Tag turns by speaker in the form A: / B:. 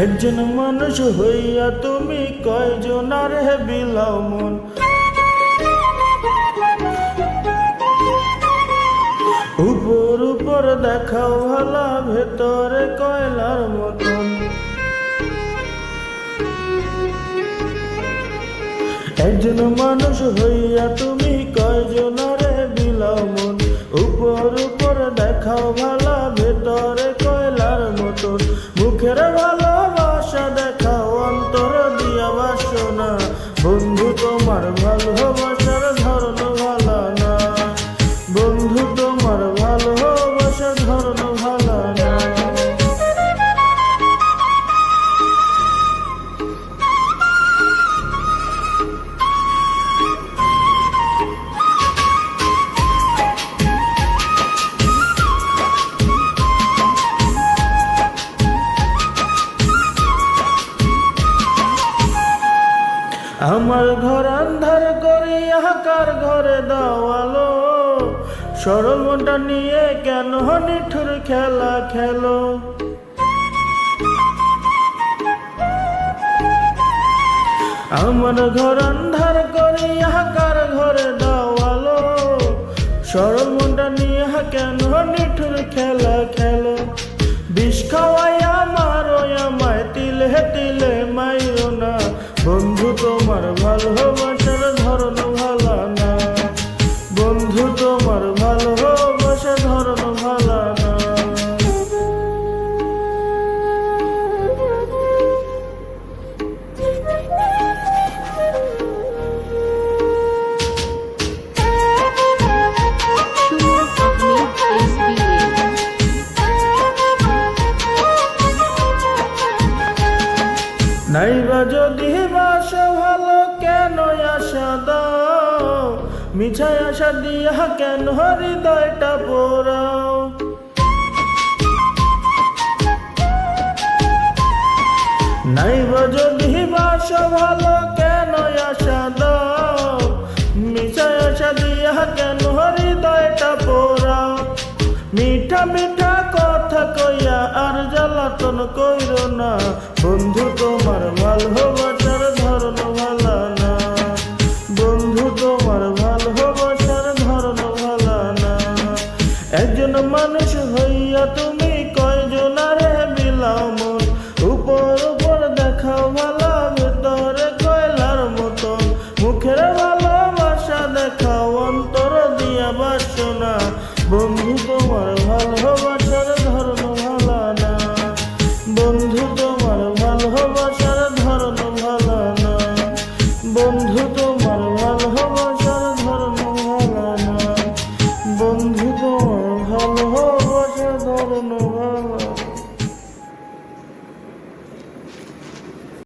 A: একজন মানুষ হইয়া তুমি কয়জনার হে বিলাও মন। উপর উপর দেখাও ভালা, ভেতরে কয়লার মতন। একজন মানুষ হইয়া তুমি কয়জনার হে বিলাও মন। উপর উপর দেখাও ভালা, ভেতরে কয়লার মতন। মুখের ভালোবাসা দেখাও, অন্তর দিয়া বাসনা। বন্ধু তোমার ভালোবাসার ধরন ভালো না, বন্ধু তোমার ভালোবাসার ধরন ভালো না। আমার ঘর আন্ধার করিয়া কার ঘরে দাওয়ালো। সরল মনটা নিয়ে কেন নিঠুর খেলা খেলো। আমার ঘর আন্ধার করিয়া কার ঘরে দাওয়ালো। সরল মনটা নিয়ে কেন নিঠুর খেলা খেলো। বিষ খাওয়াইয়া মারো আমায়, তিলে তিলে মাইরো না। বন্ধু তোমার ভালোবাসার ধরন ভালো না, বন্ধু তোমার ভালোবাসার ধরন ভালো না। নাইবা যদি বাসা ভালো, কেন আশা দাও। মিছায় আশা দিয়া কেন হৃদয়টা পোড়াও। নাইবা যদি বাসা ভালো, কেন আশা দাও। মিছায় আশা দিয়া কেন হৃদয়টা পোড়াও। মিঠা মিঠা কথা কইয়া আর জ্বালাতন কইরো না। বন্ধু তোমার ভালোবাসার ধরন ভালো না, বন্ধু তোমার ভালোবাসার ধরন ভালো না। একজন মানুষ হইয়া তুমি কয়জনারে বিলাও মন। উপর উপর দেখাও ভালা, ভেতরে কয়লার মতন। মুখের